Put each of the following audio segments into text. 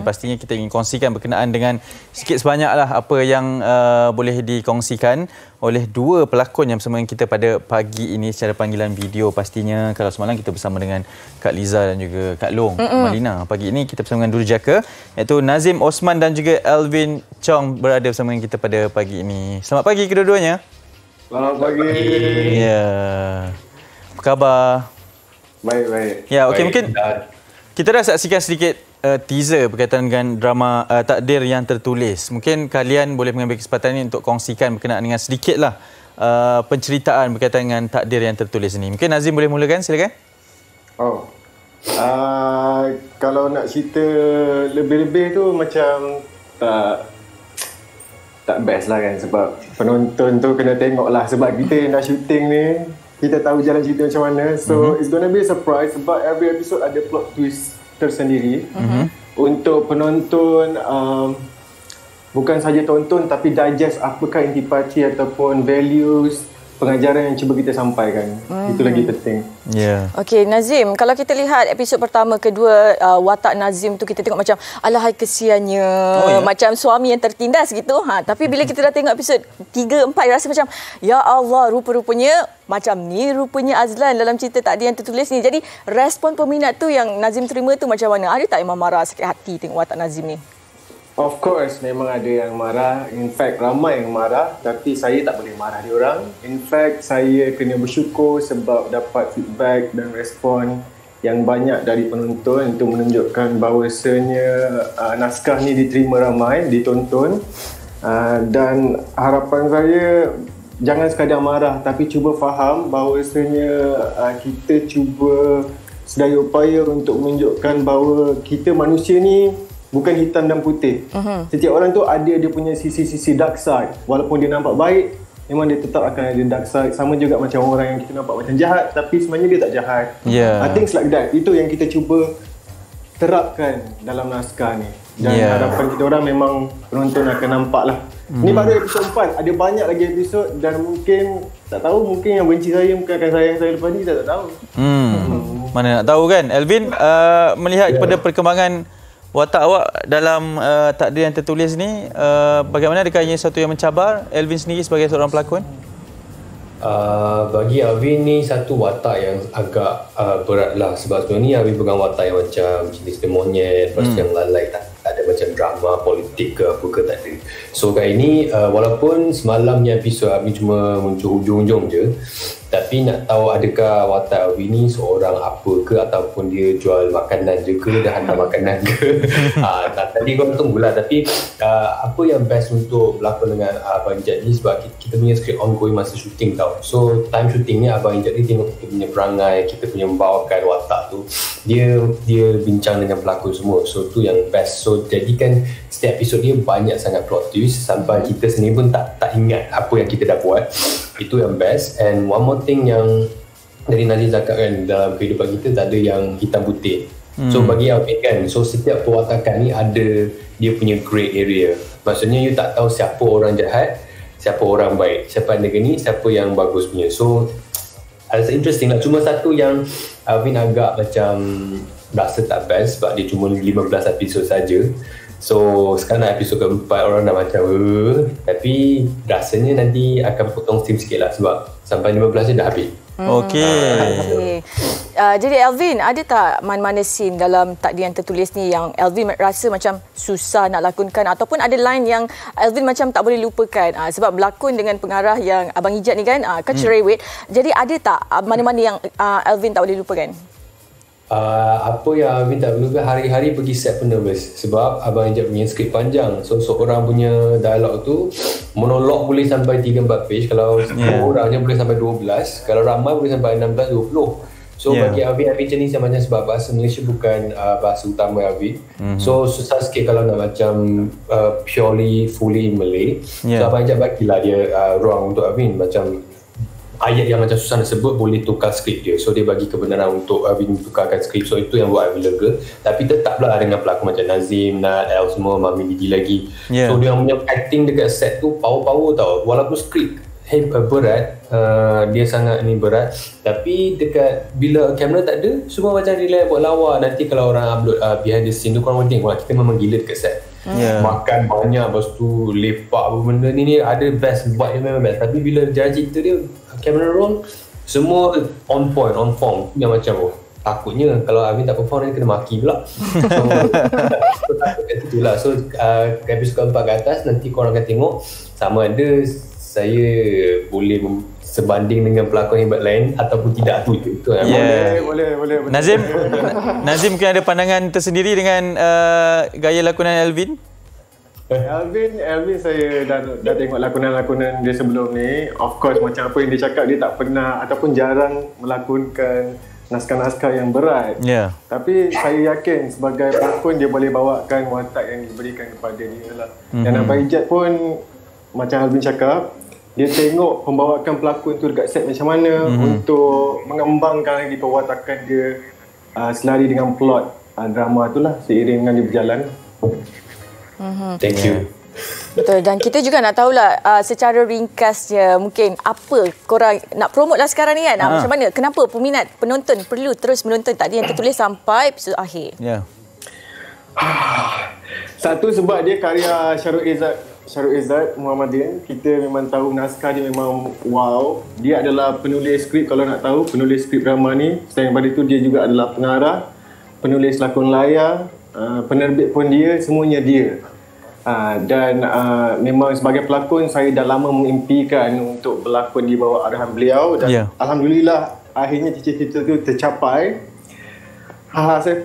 pastinya kita ingin kongsikan berkenaan dengan sikit sebanyaklah apa yang boleh dikongsikan oleh dua pelakon yang bersama dengan kita pada pagi ini secara panggilan video. Pastinya kalau semalam kita bersama dengan Kak Liza dan juga Kak Long Malina. Pagi ini kita bersama dengan Durjaka iaitu Nazim Osman dan juga Alvin Chong berada bersama dengan kita pada pagi ini. Selamat pagi kedua-duanya. Selamat pagi. Ya. Apa khabar? Baik. Ya, okey, mungkin kita dah saksikan sedikit teaser berkaitan dengan drama Takdir Yang Tertulis. Mungkin kalian boleh mengambil kesempatan ini untuk kongsikan berkenaan dengan sedikitlah penceritaan berkaitan dengan Takdir Yang Tertulis ini. Mungkin Nazim boleh mulakan, silakan. Kalau nak cerita lebih-lebih tu macam tak best lah kan, sebab penonton tu kena tengok lah, sebab kita dah syuting ni, kita tahu jalan cerita macam mana. So it's gonna be a surprise sebab every episode ada plot twist tersendiri. Untuk penonton bukan saja tonton tapi digest apakah intipati ataupun values pengajaran yang cuba kita sampaikan. Itu lagi penting. Okey, Nazim, kalau kita lihat episod pertama, kedua, watak Nazim tu kita tengok macam alahai kesiannya, macam suami yang tertindas gitu. Tapi bila kita dah tengok episod 3, 4, rasa macam ya Allah, rupa-rupanya macam ni rupanya Azlan dalam cerita Takdir Yang Tertulis ni. Jadi respon peminat tu yang Nazim terima tu macam mana? Ada tak memang marah, sakit hati tengok watak Nazim ni? Of course, memang ada yang marah. In fact, ramai yang marah. Tapi saya tak boleh marah diorang. In fact, saya kena bersyukur sebab dapat feedback dan respon yang banyak dari penonton untuk menunjukkan bahawasanya naskah ni diterima ramai, ditonton. Dan harapan saya, jangan sekadar marah tapi cuba faham bahawasanya kita cuba sedaya upaya untuk menunjukkan bahawa kita manusia ni bukan hitam dan putih. Setiap orang tu ada dia punya sisi-sisi dark side. Walaupun dia nampak baik, memang dia tetap akan ada dark side. Sama juga macam orang yang kita nampak macam jahat tapi sebenarnya dia tak jahat. Things like that. Itu yang kita cuba terapkan dalam naskah ni. Dan harapan kita orang memang penonton akan nampak lah. Ni baru episod 4. Ada banyak lagi episod dan mungkin tak tahu, mungkin yang benci saya mungkin akan sayang saya lepas ni, saya tak tahu. Mana nak tahu kan. Alvin, melihat kepada perkembangan watak awak dalam Takdir Yang Tertulis ni, bagaimana, adakah ia satu yang mencabar Alvin sendiri sebagai seorang pelakon? Bagi Alvin ni satu watak yang agak berat lah, sebab sebenarnya Alvin pegang watak yang macam jenis monyet, lepas tu yang lalai, tak ada macam drama politik ke apa ke, tak ada. So kali ni walaupun semalamnya episod Alvin cuma muncul hujung-hujung je, tapi nak tahu adakah watak Alvin ni seorang apa ke, ataupun dia jual makanan je ke, dah hantar makanan ke. Tadi korang tunggulah. Tapi apa yang best untuk berlakon dengan Abang Ijat ni, sebab kita punya skrip ongoing masa syuting tau. So time syuting ni Abang Ijat ni tengok kita punya perangai, kita punya membawakan watak tu, dia bincang dengan pelakon semua. So tu yang best. So jadikan setiap episod dia banyak sangat plot twist sampai kita sendiri pun tak ingat apa yang kita dah buat. Itu yang best. And one more thing yang dari Nazim cakap kan, dalam kehidupan kita tak ada yang hitam putih. So bagi Alvin kan, so setiap perwatakan ni ada dia punya grey area. Maksudnya you tak tahu siapa orang jahat, siapa orang baik, siapa yang geni, siapa yang bagus punya. So rasa interesting lah. Cuma satu yang Alvin agak macam rasa tak best sebab dia cuma 15 episod saja. So sekarang episod keempat orang dah macam tapi rasanya nanti akan potong steam sikit lah sebab sampai 15 je dah habis. Okey. Jadi Alvin, ada tak mana-mana scene dalam Takdir Yang Tertulis ni yang Alvin rasa macam susah nak lakonkan, ataupun ada line yang Alvin macam tak boleh lupakan sebab berlakon dengan pengarah yang Abang Ijat ni kan cerewet. Jadi ada tak mana-mana yang Alvin tak boleh lupakan? Apa yang Alvin tak perlu, hari-hari pergi set pun nervous sebab Abang Ijat punya skrip panjang. So seorang punya dialog tu monolog boleh sampai 3-4 page. Kalau orangnya boleh sampai 12. Kalau ramai boleh sampai 16-20. So bagi Alvin jenis yang macam, sebab bahasa Malaysia bukan bahasa utama Alvin. So susah sikit kalau nak macam purely fully Malay. So Abang Ijat bagilah dia ruang untuk Alvin macam ayat yang macam susah nak sebut boleh tukar skrip dia. So dia bagi kebenaran untuk Alvin tukarkan skrip. So itu yang buat Alvin lega. Tapi tetaplah dengan pelakon macam Nazim, Nat, El semua, Mami Didi lagi. So dia punya acting dekat set tu power-power tau. Walaupun skrip berat, dia sangat ni berat, tapi dekat bila kamera tak ada, semua macam relax buat lawa. Nanti kalau orang upload behind the scene tu, korang tengok kita memang gila dekat set. Makan banyak, lepas tu lepak apa benda ni ada best, buat yang memang best. Tapi bila janji kita dia kamera roll, semua on point, on form. Yang macam takutnya kalau Alvin tak perform nanti kena maki pula. So takut itulah. So episode keempat ke atas nanti korang akan tengok sama ada saya boleh sebanding dengan pelakon hebat lain ataupun tidak tu. Boleh. Nazim mungkin ada pandangan tersendiri dengan gaya lakonan Alvin? Alvin saya dah tengok lakonan-lakonan dia sebelum ni. Of course macam apa yang dia cakap, dia tak pernah ataupun jarang melakonkan naskah-naskah yang berat. Tapi saya yakin sebagai pelakon dia boleh bawakan watak yang diberikan kepada dia lah. Dan Abang Ijat pun macam Alvin cakap, dia tengok pembawakan pelakon tu dekat set macam mana untuk mengembangkan lagi perwatakan dia selari dengan plot drama tu lah seiring dengan dia berjalan. Thank you. Betul, dan kita juga nak tahulah secara ringkasnya mungkin apa korang nak promote lah sekarang ni kan. Macam mana, kenapa peminat penonton perlu terus menonton Takdir Yang Tertulis sampai episod akhir? Satu sebab dia karya Syarul Izzat Muhammadin. Kita memang tahu naskah dia memang wow. Dia adalah penulis skrip, kalau nak tahu, penulis skrip drama ni. Selain daripada itu dia juga adalah pengarah, penulis lakon layar, penerbit pun dia, semuanya dia. Dan memang sebagai pelakon saya dah lama mengimpikan untuk berlakon di bawah arahan beliau dan alhamdulillah akhirnya cita-cita itu tercapai. Saya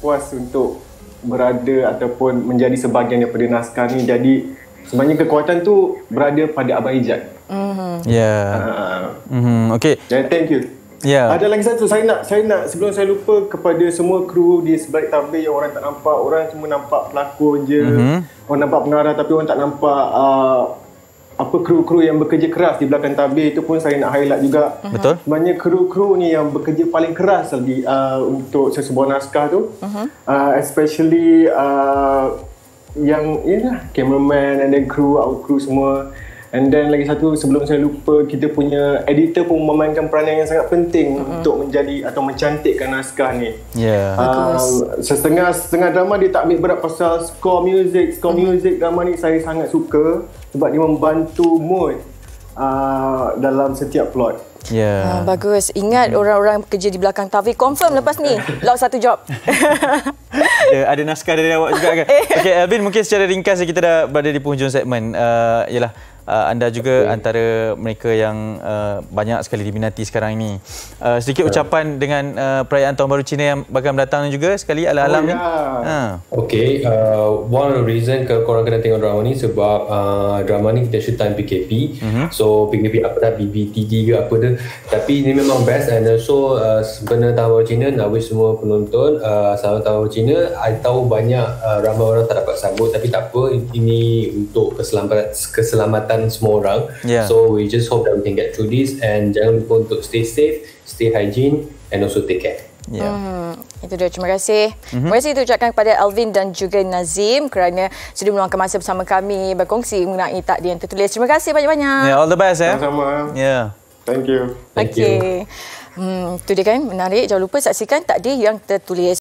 puas untuk berada ataupun menjadi sebahagian daripada naskah ni. Jadi sebenarnya kekuatan tu berada pada Abang Ijat. Okay. Dan thank you. Ada lagi satu saya nak sebelum saya lupa, kepada semua kru di sebalik tabir yang orang tak nampak, orang cuma nampak pelakon je, orang nampak pengarah tapi orang tak nampak apa kru-kru yang bekerja keras di belakang tabir. Itu pun saya nak highlight juga. Betul. Sebenarnya kru-kru ni yang bekerja paling keras lagi untuk sesebuah naskah tu. Especially yang cameraman and then kru, our kru semua. And then lagi satu sebelum saya lupa, kita punya editor pun memainkan peranan yang sangat penting untuk menjadi atau mencantikkan naskah ni. Setengah drama dia tak ambil berat pasal score music drama ni saya sangat suka sebab dia membantu mood dalam setiap plot. Bagus. Ingat orang-orang kerja di belakang tabir confirm lepas ni lock satu job. Ada naskah dari awak juga kan? Okay, Alvin, mungkin secara ringkas kita dah berada di penghujung segmen. Ialah anda juga antara mereka yang banyak sekali diminati sekarang ini. Sedikit ucapan dengan perayaan Tahun Baru Cina yang bakal datang juga sekali ala-alam ni. Okay, one of the reason korang kena tengok drama ni sebab drama ni kita shoot time PKP. So PKP apa dah, BBTG ke apa tu. Tapi ini memang best. And also sebenarnya Tahun Baru Cina, nak wish semua penonton selamat Tahun Baru Cina. I tahu banyak ramai orang tak dapat sambut, tapi tak apa, ini untuk keselamatan semua orang. So we just hope that we can get through this, and jangan lupa untuk stay safe, stay hygiene and also take care. Itu dia, terima kasih. Terima kasih ucapkan kepada Alvin dan juga Nazim kerana sudah meluangkan masa bersama kami berkongsi mengenai Takdir Yang Tertulis. Terima kasih banyak-banyak. All the best. Sama-sama. Thank you. Itu dia kan, menarik. Jangan lupa saksikan Takdir Yang Tertulis.